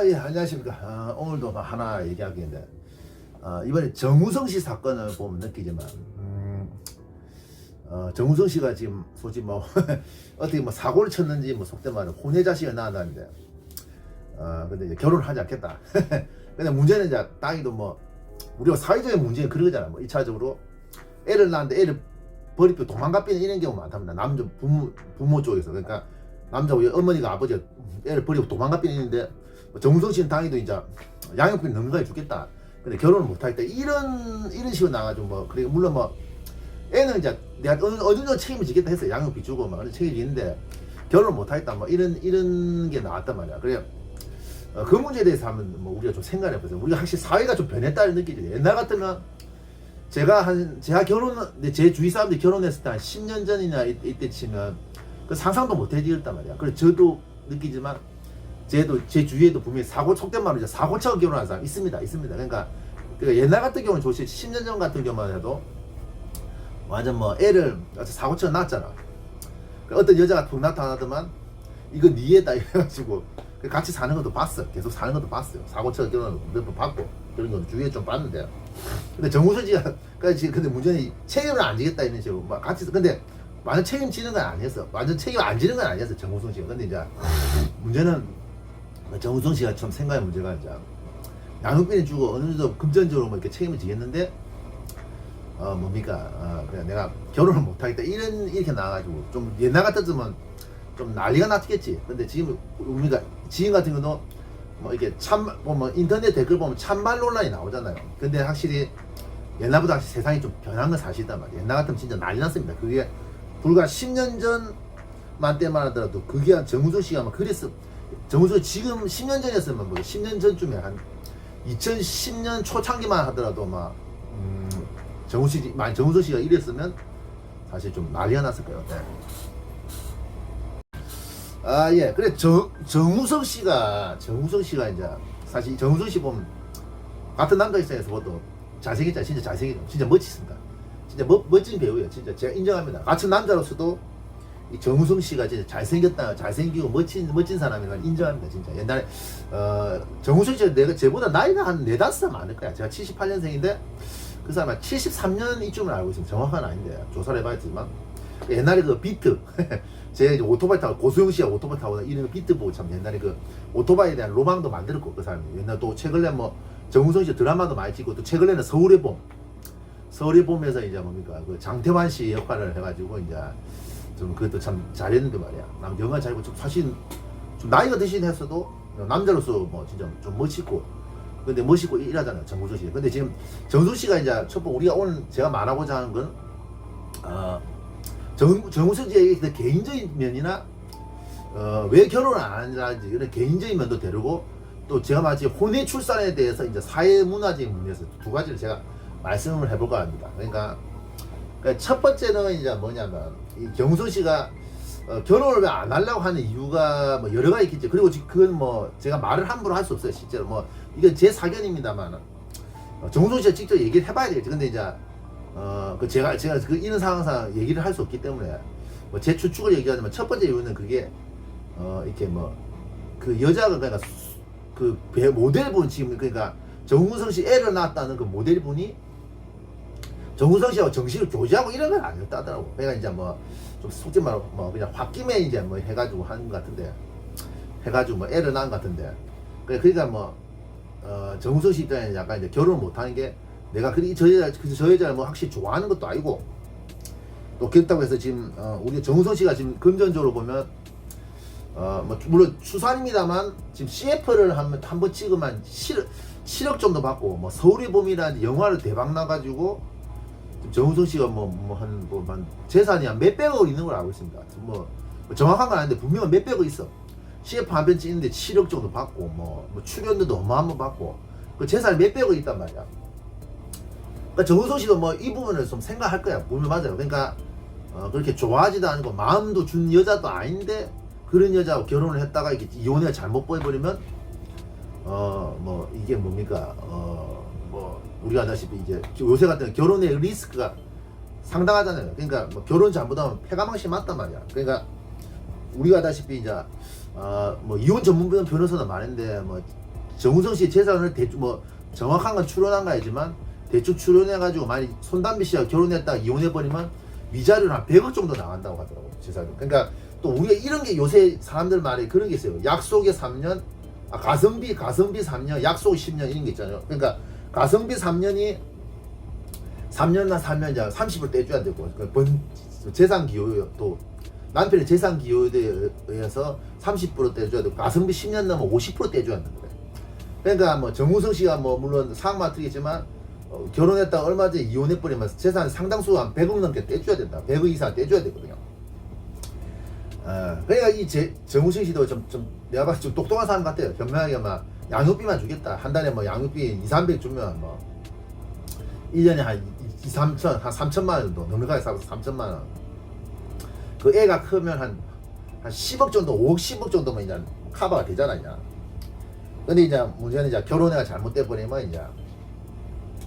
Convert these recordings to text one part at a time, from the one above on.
예, 안녕하십니까. 오늘도 하나 얘기하겠는데, 이번에 정우성 씨 사건을 보면 느끼지만, 정우성 씨가 지금 솔직히 뭐, 어떻게 뭐 사고를 쳤는지, 뭐 속된 말로 혼외 자식을 낳았다는데, 근데 이제 결혼을 하지 않겠다. 근데 문제는 이제 땅이도 뭐, 우리가 사회적인 문제는 그런 거잖아. 뭐, 1차적으로 애를 낳았는데 애를 버리고 도망가삐는 이런 경우 많답니다. 남자 부모 쪽에서. 그러니까, 남자 어머니가 아버지가 애를 버리고 도망가삐는 있는데, 정우성 씨는 당이도 이제 양육비 넉넉하게 주겠다. 근데 결혼을 못하겠다. 이런 식으로 나가지고 뭐, 그리고 물론 뭐, 애는 이제 내가 어느 정도 책임을 지겠다 했어. 양육비 주고 막 그런 책임이 있는데, 결혼을 못하겠다. 뭐, 이런 게 나왔단 말이야. 그래. 그 문제에 대해서 한번 뭐 우리가 좀 생각해 보세요. 우리가 확실히 사회가 좀 변했다는 느끼죠. 옛날 같으면 제가 제 주위 사람들이 결혼했을 때 한 10년 전이나 이때 치면 그 상상도 못 해지었단 말이야. 그래서 저도 느끼지만 제 주위에도 분명히 속된 말로 이제 사고쳐서 결혼한 사람 있습니다. 그러니까 옛날 같은 경우는 좋지 10년 전 같은 경우만 해도 완전 뭐 애를 사고쳐서 낳았잖아. 어떤 여자가 툭 나타나더만 이거 네 애다 이래가지고 같이 사는 것도 봤어. 계속 사는 것도 봤어요. 사고쳐서 결혼을 몇 번 봤고 그런 건 주위에 좀 봤는데. 근데 정우성 씨가 근데 문제는 책임을 안 지겠다 이런 식으로 막 같이 근데 완전 책임지는 건 아니었어. 완전 책임 안 지는 건 아니었어. 정우성 씨가. 근데 이제 문제는 정우성 씨가 좀 생각의 문제가 이제 양육비는 주고 어느 정도 금전적으로 뭐 이렇게 책임을 지겠는데 그냥 내가 결혼을 못하겠다 이렇게 나와가지고 좀 옛날 같았으면 좀 난리가 났겠지. 근데 지금 우리가 지금 같은 경우도 뭐 이렇게 뭐 인터넷 댓글 보면 찬반 논란이 나오잖아요. 근데 확실히 옛날보다 세상이 좀 변한 건 사실이단 말이에요. 옛날 같으면 진짜 난리 났습니다. 그게 불과 10년 전만 때만 하더라도 그게 한 정우성 씨가 막 그랬어. 정우성 지금 10년 전이었으면 뭐 10년 전쯤에 한 2010년 초창기만 하더라도 막 정우성 씨가 이랬으면 사실 좀 난리가 났을 거예요. 네. 예. 그래 정우성 씨가 이제 사실 정우성 씨 보면 같은 남자 입장에서 봐도 잘생겼잖아요. 진짜 잘생겼죠. 진짜 멋있습니다. 진짜 멋진 배우예요. 진짜 제가 인정합니다. 같은 남자로서도 이 정우성 씨가 진짜 잘생기고 멋진 사람이라 인정합니다. 진짜 옛날에 정우성 씨가 제보다 나이가 한 4-5살 많을 거야. 제가 78년생인데 그 사람은 73년 이쯤을 알고 있습니다. 정확한 아닌데 조사를 해봐야지만 옛날에 그 비트 제가 이제 오토바이 타고 고소영 씨가 오토바이 타고 이런 비트 보고 참 옛날에 그 오토바이에 대한 로망도 만들었고 그 사람이 옛날 또 최근에 뭐 정우성 씨 드라마도 많이 찍고 또 최근에는 서울의 봄에서 이제 그 장태환 씨 역할을 해가지고 이제 좀 그것도 참 잘했는데 말이야. 남 영화 잘고 좀 사실 좀 나이가 드신 했어도 남자로서 뭐 진짜 좀 멋있고 근데 멋있고 일하잖아요. 정우성 씨. 근데 지금 정우성 씨가 이제 우리가 오늘 제가 말하고자 하는 건 정우성 씨의 개인적인 면이나 왜 결혼을 안 하는지 이런 개인적인 면도 다루고 또 제가 마치 혼외 출산에 대해서 이제 사회 문화적인 문제에서 두 가지를 제가 말씀을 해볼까 합니다. 그러니까 첫 번째는 이제 뭐냐면 이 정우성 씨가 결혼을 왜 안 하려고 하는 이유가 뭐 여러 가지 있겠죠. 그리고 그건 뭐 제가 말을 함부로 할 수 없어요. 실제로 뭐 이건 제 사견입니다만 정우성 씨가 직접 얘기를 해봐야 되겠죠. 근데 이제 제가 그 이런 상황상 얘기를 할 수 없기 때문에 뭐 제 추측을 얘기하자면 첫 번째 이유는 그게 이렇게 뭐 그 여자가 그러니까 그 모델분 지금 그러니까 정우성 씨 애를 낳았다는 그 모델분이 정우성 씨하고 정식으로 교제하고 이런 건 아니었다더라고. 그러니까 이제 뭐 좀 솔직히 말로 뭐 그냥 홧김에 이제 뭐 해가지고 하는 것 같은데 해가지고 뭐 애를 낳은 것 같은데 그러니까 뭐 정우성 씨 입장에는 약간 이제 결혼을 못하는 게 내가 저 여자를 뭐 확실히 좋아하는 것도 아니고 또 그렇다고 해서 지금 우리 정우성 씨가 지금 금전적으로 보면 뭐 물론 추산입니다만 지금 CF를 한번 찍으면 7억 정도 받고 뭐 서울의 봄이라는 영화를 대박 나가지고 정우성 씨가 한 재산이 한 몇백억 있는 걸 알고 있습니다. 뭐 정확한 건 아닌데 분명히 몇백억 있어. CF 한 편 찍는데 7억 정도 받고 뭐 출연료도 어마어마 받고 그 재산이 몇백억 있단 말이야. 그러니까 정우성 씨도 뭐 이 부분을 좀 생각할 거야. 보면 맞아요. 그러니까 그렇게 좋아하지도 않고 마음도 준 여자도 아닌데 그런 여자하고 결혼을 했다가 이렇게 이혼을 잘못 보여버리면 뭐 이게 뭡니까 뭐 우리가 아다시피 이제 요새 같은 결혼의 리스크가 상당하잖아요. 그러니까 뭐 결혼 잘못하면 폐가망신 맞단 말이야. 그러니까 우리가 아다시피 이제 뭐 이혼 전문 변호사는 많은데 뭐 정우성 씨 재산을 대충 뭐 정확한 건 추론한 거지만 대충 추론해가지고 만약 손담비 씨와 결혼했다가 이혼해버리면 위자료는 한 100억 정도 나간다고 하더라고 재산이. 그러니까 또 우리가 이런 게 요새 사람들 말에 그런 게 있어요. 약속에 3년, 가성비 3년, 약속 10년 이런 게 있잖아요. 그러니까 가성비 3년이 3년나 살면 이제 30을 떼줘야 되고 재산 기여 또 남편의 재산 기여에 의해서 30% 떼줘야 되고 가성비 10년 넘으면 50% 떼줘야 한다 그래. 그러니까 뭐 정우성 씨가 뭐 물론 상황 맡으겠지만 결혼했다가 얼마 전에 이혼해버리면 재산 상당수 한 100억 넘게 떼줘야 된다. 100억 이상 떼줘야 되거든요. 그러니까 이 정우성 씨도 좀 내가 봤을 때 좀 똑똑한 사람 같아요. 현명하게 막 양육비만 주겠다. 한 달에 뭐 양육비 200~300 주면 뭐 1년에 한 2~3천, 한 3천만 원 정도 넉넉하게 살아서 3천만 원. 그 애가 크면 한 10억 정도, 5억, 10억 정도면 이제 커버가 되잖아, 이제. 근데 이제 문제는 이제 결혼해가 잘못돼 버리면 이제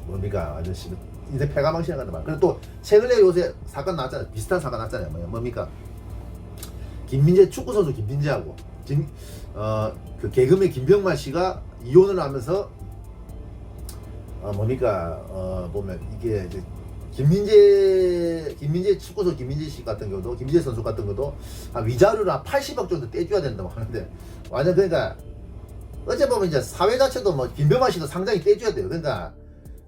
뭡니까 아저씨 인생 패가망신한 거다 말. 그리고 또 최근에 요새 사건 났잖아요. 비슷한 사건 났잖아요. 뭡니까 김민재 축구 선수 김민재하고 그 개그맨 김병만 씨가 이혼을 하면서 보면 이게 이제 김민재 축구 선수 김민재 씨 같은 경우도 김민재 선수 같은 것도 위자료를 한 80억 정도 떼줘야 된다고 하는데 완전 그러니까 어째 보면 이제 사회 자체도 뭐 김병만 씨도 상당히 떼줘야 돼요. 그러니까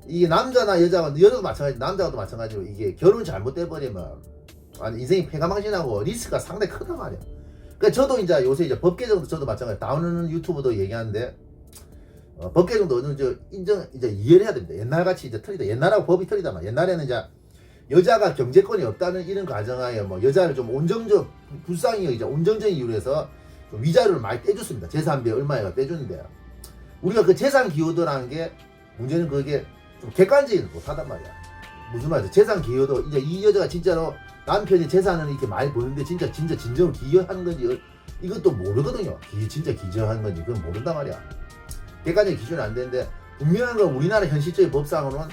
이게 남자나 여자도 마찬가지, 남자도 마찬가지로 이게 결혼 잘못돼 버리면 인생이 패가망신하고 리스크가 상당히 크단 말이야. 그러니까 저도 이제 요새 이제 법 개정도 저도 마찬가지. 나오는 유튜브도 얘기하는데 법 개정도 어느 정도 이제 이해를 해야 됩니다. 옛날 같이 이제 틀리다. 옛날하고 법이 틀리다 말. 옛날에는 이제 여자가 경제권이 없다는 이런 가정하에 뭐 여자를 좀 불쌍히 이제 온정적인 이유로 해서 좀 위자료를 많이 떼줬습니다. 재산비에 얼마가 떼줬는데 우리가 그 재산 기여도라는 게 문제는 그게 좀 객관적이지 못하단 말이야. 무슨 말이야? 재산 기여도 이제 이 여자가 진짜로 남편이 재산을 이렇게 많이 버는데 진짜 진정으로 기여하는 건지 이것도 모르거든요. 진짜 기여하는 건지 그건 모른단 말이야. 객관적인 기준이 안 되는데 분명한 건 우리나라 현실적인 법상으로는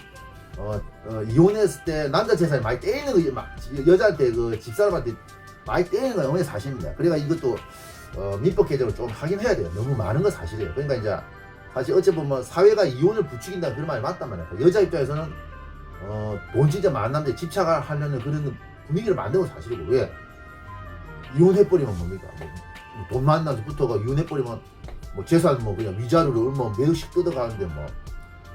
이혼했을 때 남자 재산이 많이 떼이는 거지. 여자한테 그 집사람한테 많이 떼이는 건 엄연히 사실입니다. 그러니까 이것도 민법 개정을 좀 하긴 해야 돼요. 너무 많은 건 사실이에요. 그러니까 이제 사실 어찌 보면 사회가 이혼을 부추긴다 그런 말이 맞단 말이야. 여자 입장에서는 돈 진짜 많은 남자에 집착하려는 그런 분위기를 만드는 건 사실이고 왜 이혼해버리면 뭡니까? 돈 많은 남자 붙어가 이혼해버리면 뭐 재산 뭐 그냥 위자료를 얼마 몇억씩 뜯어가는데 뭐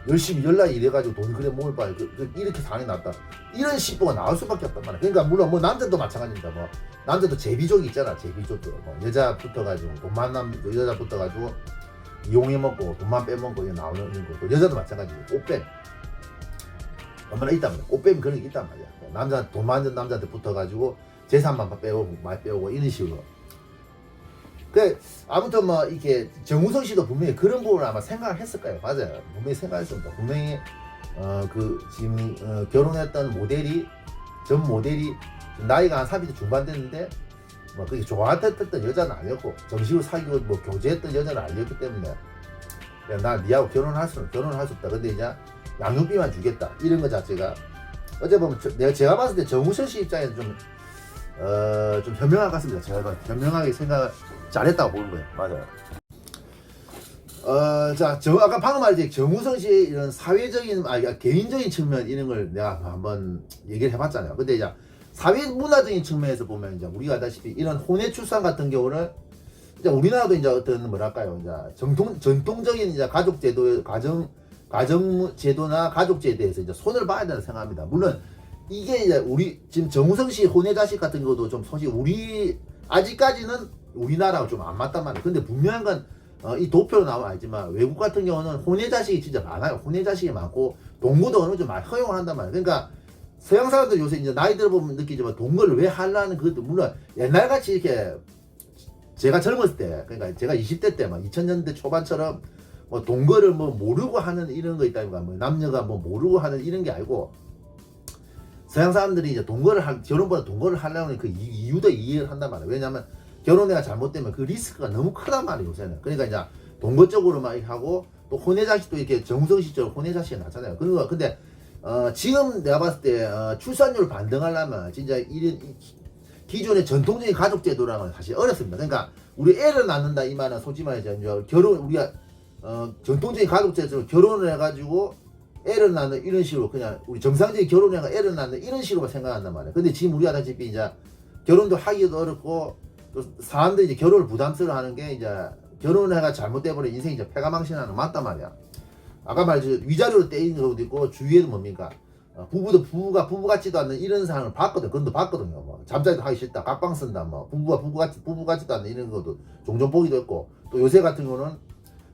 열심히 연락이 이래가지고 돈 그래 모을 바에 이렇게 상황이 났다. 이런 신보가 나올 수밖에 없단 말이야. 그러니까 물론 뭐 남자도 마찬가지입니다. 뭐 남자도 제비족이 있잖아. 제비족도 뭐 여자 붙어가지고 돈 많은 여자 붙어가지고 이용해먹고 돈만 빼먹고 이게 나오는 거. 여자도 마찬가지고 꽃뱀 얼마나 있단 말이야. 꽃뱀 그런 게 있단 말이야. 남자 돈 많은 남자한테 붙어가지고 재산만 빼오고 많이 빼오고 이런 식으로. 그 아무튼 뭐 이렇게 정우성 씨도 분명히 그런 부분을 아마 생각을 했을 거예요. 맞아요. 분명히 생각했습니다. 분명히 지금 결혼했던 전 모델이 나이가 한 30대 중반 됐는데 뭐 그게 좋아했던 여자는 아니었고 정식으로 사귀고 뭐 교제했던 여자는 아니었기 때문에 나 니하고 결혼할 수 없다. 근데 이제 양육비만 주겠다. 이런 거 자체가 어째 보면 제가 봤을 때 정우성 씨 입장에서 좀 현명한 것 같습니다. 제가 현명하게 생각을 잘했다고 보는 거예요. 맞아요. 아까 방금 말했지 정우성 씨 이런 사회적인, 개인적인 측면 이런 걸 내가 한번 얘기를 해봤잖아요. 근데 이제 사회 문화적인 측면에서 보면 이제 우리가 알다시피 이런 혼외 출산 같은 경우는 이제 우리나라도 이제 어떤 뭐랄까요, 이제 전통적인 이제 가족 제도나 가족제에 대해서 이제 손을 봐야 된다고 생각합니다. 물론 이게 이제 우리 지금 정우성 씨 혼외 자식 같은 경우도 좀 솔직히 아직까지는 우리나라가 좀 안 맞단 말이에요. 근데 분명한 건 이 도표로 나오면 알지만 외국 같은 경우는 혼외 자식이 진짜 많아요. 혼외 자식이 많고 동거도 어느 정도 많이 허용을 한단 말이에요. 그러니까 서양 사람들 요새 이제 나이 들어보면 느끼지만 동거를 왜 하려는 그것도 물론 옛날같이 이렇게 제가 젊었을 때, 그러니까 제가 20대 때 막 2000년대 초반처럼 뭐 동거를 뭐 모르고 하는 이런 거 있다니까, 뭐 남녀가 뭐 모르고 하는 이런 게 아니고 서양 사람들이 이제 결혼보다 동거를 하려는 그 이유도 이해를 한단 말이에요. 왜냐하면 결혼해가 잘못되면 그 리스크가 너무 크단 말이에요, 요새는. 그러니까 이제 동거 쪽으로만 이렇게 하고 또 혼외 자식도 이렇게 정우성 씨처럼 혼외 자식이 낳잖아요. 그러니까 근데 지금 내가 봤을 때 출산율을 반등하려면 진짜 기존의 전통적인 가족 제도랑은 사실 어렵습니다. 그러니까 우리 애를 낳는다 이 말은 솔직히 말해서 이제 결혼 우리가 전통적인 가족 제도로 결혼을 해가지고 애를 낳는 이런 식으로 그냥 우리 정상적인 결혼해가 애를 낳는 이런 식으로만 생각한단 말이에요. 근데 지금 우리가 다시피 이제 결혼도 하기도 어렵고 또 사람들이 이제 결혼을 부담스러워하는 게 이제 결혼해가 잘못돼버린 인생이 이제 패가망신하는 거 맞단 말이야. 아까 말했죠. 위자료로 떼인 경우도 있고 주위에도 뭡니까 부부가 부부 같지도 않는 이런 상황을 봤거든. 그건 또 봤거든요. 뭐 잠자리도 하기 싫다, 각방 쓴다, 뭐 부부가 부부 같지도 않는 이런 것도 종종 보기도 했고 또 요새 같은 경우는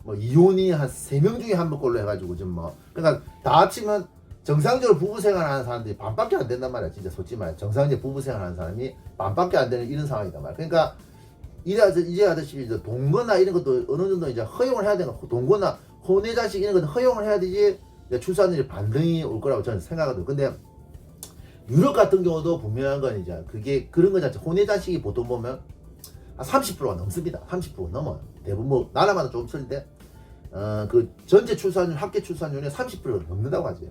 뭐 이혼이 한 3명 중에 한 명꼴로 해가지고 좀 뭐 그러니까 다 합치면 정상적으로 부부 생활하는 사람들이 반밖에 안 된단 말이야. 진짜 솔직히 말해 정상적인 부부 생활하는 사람이 반밖에 안 되는 이런 상황이단 말이야. 그러니까 이제 하듯이 이제 동거나 이런 것도 어느 정도 이제 허용을 해야 되는 거, 동거나 혼외 자식 이런 것도 허용을 해야 되지 출산율이 반등이 올 거라고 저는 생각하거든요. 근데 유럽 같은 경우도 분명한 건 이제 그게 그런 거 자체 혼외 자식이 보통 보면 한 30%가 넘습니다. 30% 넘어요. 대부분 뭐 나라마다 조금 틀린데 그 전체 출산율 합계 출산율의 30%가 넘는다고 하죠.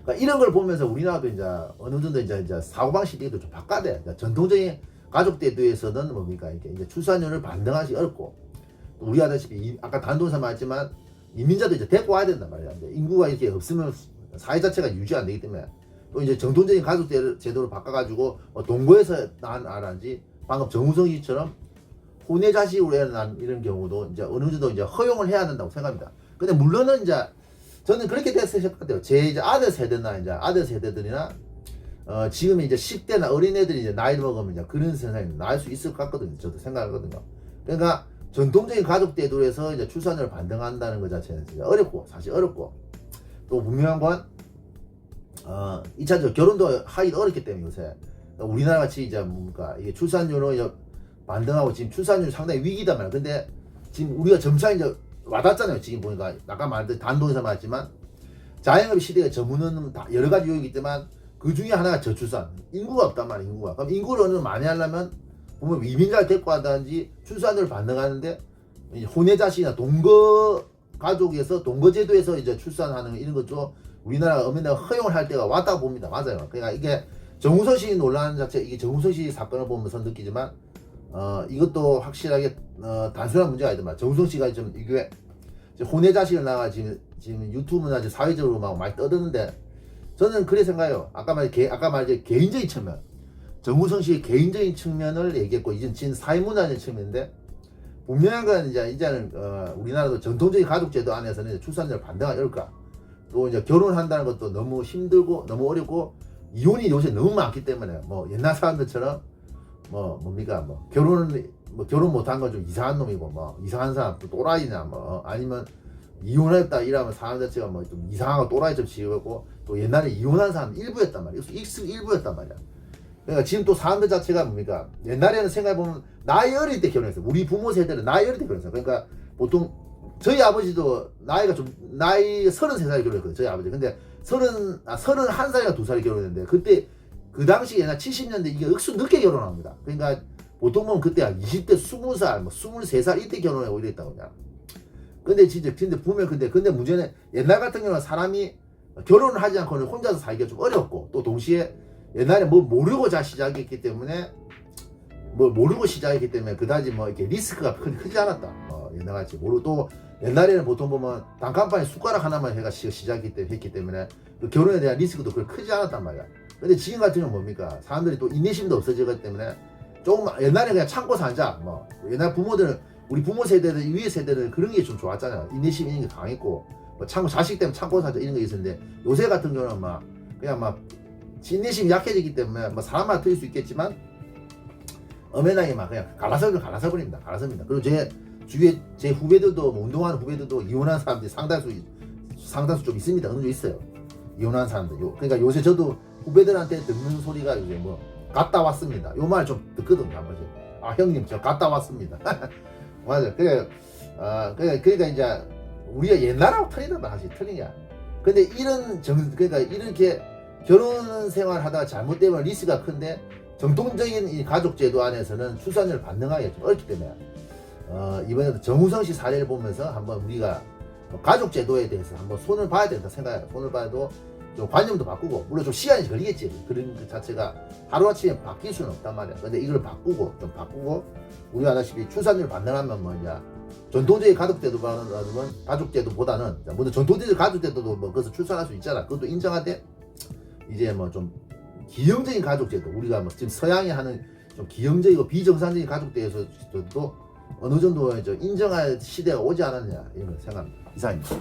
그러니까 이런 걸 보면서 우리나라도 이제 어느 정도 이제 사고방식이 좀 바꿔야 돼. 전통적인 가족 제도에서는 뭡니까 이제 출산율을 반등하기 어렵고 우리가 아다시피 아까 단도사 말했지만 이민자도 이제 데리고 와야 된단 말이야. 인구가 이렇게 없으면 사회 자체가 유지 안 되기 때문에 또 이제 정통적인 가족 제도를 바꿔가지고 동거에서 낳은 아란지 방금 정우성 씨처럼 혼외 자식으로 애 낳은 이런 경우도 이제 어느 정도 이제 허용을 해야 된다고 생각합니다. 근데 물론은 이제 저는 그렇게 됐을 것 같아요. 제 이제 아들 세대나 이제 아들 세대들이나 지금 이제 10대나 어린애들이 이제 나이 먹으면 이제 그런 세상이 나을 수 있을 것 같거든요. 저도 생각하거든요. 그러니까 전통적인 가족 제도에서 이제 출산율을 반등한다는 것 자체는 진짜 어렵고 사실 어렵고 또 분명한 건 2차적으로 결혼도 하기도 어렵기 때문에 요새 우리나라 같이 이제 뭡니까 이게 출산율을 반등하고 지금 출산율 상당히 위기단 말이야. 근데 지금 우리가 점차 이제 와닿잖아요. 지금 보니까 아까 말했듯이 단독에서 말했지만 자영업 시대의 전문은 다 여러 가지 요인이 있지만 그 중에 하나가 저출산. 인구가 없단 말이야. 인구가. 그럼 인구를 어느 정도 많이 하려면 보면 이민자를 데리고 하든지 출산율을 반등하는데 혼외 자식이나 동거 가족에서 동거 제도에서 이제 출산하는 이런 것도 우리나라가 어머니가 허용을 할 때가 왔다고 봅니다. 맞아요. 그러니까 이게 정우성 씨 논란 자체 이게 정우성 씨 사건을 보면서 느끼지만 이것도 확실하게 단순한 문제가 아니더만 정우성 씨가 좀 이게 혼외 자식을 낳아 지금 유튜브나 사회적으로 막 많이 떠드는데 저는 그래 생각해요. 아까 말했지 개인적인 측면 정우성 씨의 개인적인 측면을 얘기했고 이제 지금 사회문화적인 측면인데 분명한 건 이제는 우리나라도 전통적인 가족제도 안에서는 출산율 반등하기 어렵다. 또 이제 결혼한다는 것도 너무 힘들고 너무 어렵고 이혼이 요새 너무 많기 때문에 뭐 옛날 사람들처럼 뭡니까 결혼 못한 건 좀 이상한 놈이고 뭐 이상한 사람 또 또라이냐 뭐 아니면 이혼했다 이러면 사람 자체가 뭐 좀 이상하고 또라이 좀 지었고 또 옛날에 이혼한 사람 일부였단 말이야. 일부였단 말이야. 그러니까 지금 또 사람들 자체가 뭡니까 옛날에는 생각해보면 나이 어릴 때 결혼했어요. 우리 부모 세대는 나이 어릴 때 결혼했어요. 그러니까 보통 저희 아버지도 나이 33살에 결혼했거든요. 저희 아버지. 근데 31살이나 2살에 결혼했는데 그때 그 당시 옛날 70년대 이게 억수 늦게 결혼합니다. 그러니까 보통 보면 그때 한 20대 20살, 23살 이때 결혼하고 이랬다고 그냥. 근데 보면 근데 문제는 옛날 같은 경우는 사람이 결혼을 하지 않고는 혼자서 살기가 좀 어렵고 또 동시에 옛날에 뭐 모르고 시작했기 때문에 그다지 뭐 이렇게 리스크가 크지 않았다. 옛날같이 모르고 또 옛날에는 보통 보면 단칸방에 숟가락 하나만 해가 했기 때문에 그 결혼에 대한 리스크도 그렇게 크지 않았단 말이야. 근데 지금 같은 경우는 뭡니까? 사람들이 또 인내심도 없어지기 때문에 조금 옛날에 그냥 참고 살자. 뭐 옛날 부모들은 우리 부모 세대들 위에 세대들은 그런 게 좀 좋았잖아요. 인내심 이런 게 강했고 뭐 참고 자식 때문에 참고 살자 이런 게 있었는데 요새 같은 경우는 그냥 인내심이 약해지기 때문에 사람마다 틀릴 수 있겠지만 엄연하게 그냥 갈라서버립니다. 그리고 제 주위에 제 후배들도 운동하는 후배들도 이혼한 사람들이 상당수 좀 있습니다. 어느 정도 있어요. 이혼한 사람들. 그러니까 요새 저도 후배들한테 듣는 소리가 이제 갔다 왔습니다. 요 말 좀 듣거든요. 한 번씩. 형님 저 갔다 왔습니다. 맞아요. 그러니까 이제 우리가 옛날하고 틀리다 사실 틀리냐. 근데 그러니까 이렇게 결혼 생활 하다가 잘못되면 리스크가 큰데 정통적인 이 가족 제도 안에서는 출산율 반등하기가 좀 어렵기 때문에 이번에도 정우성 씨 사례를 보면서 한번 우리가 가족 제도에 대해서 한번 손을 봐야 된다 생각해요. 손을 봐도 좀 관념도 바꾸고 물론 좀 시간이 걸리겠지. 그런 그 자체가 하루아침에 바뀔 수는 없단 말이야. 근데 이걸 바꾸고 좀 바꾸고 우리 아다시피 출산율 반등하면 뭐 이제 전통적인 가족제도보다는 물론 전통적인 가족제도도 뭐 그것을 출산할 수 있잖아. 그것도 인정하되 이제 뭐 좀 기형적인 가족제도 우리가 뭐 지금 서양이 하는 좀 기형적이고 비정상적인 가족제도에서도 어느 정도 인정할 시대가 오지 않았냐 이런 걸 생각합니다. 이상입니다.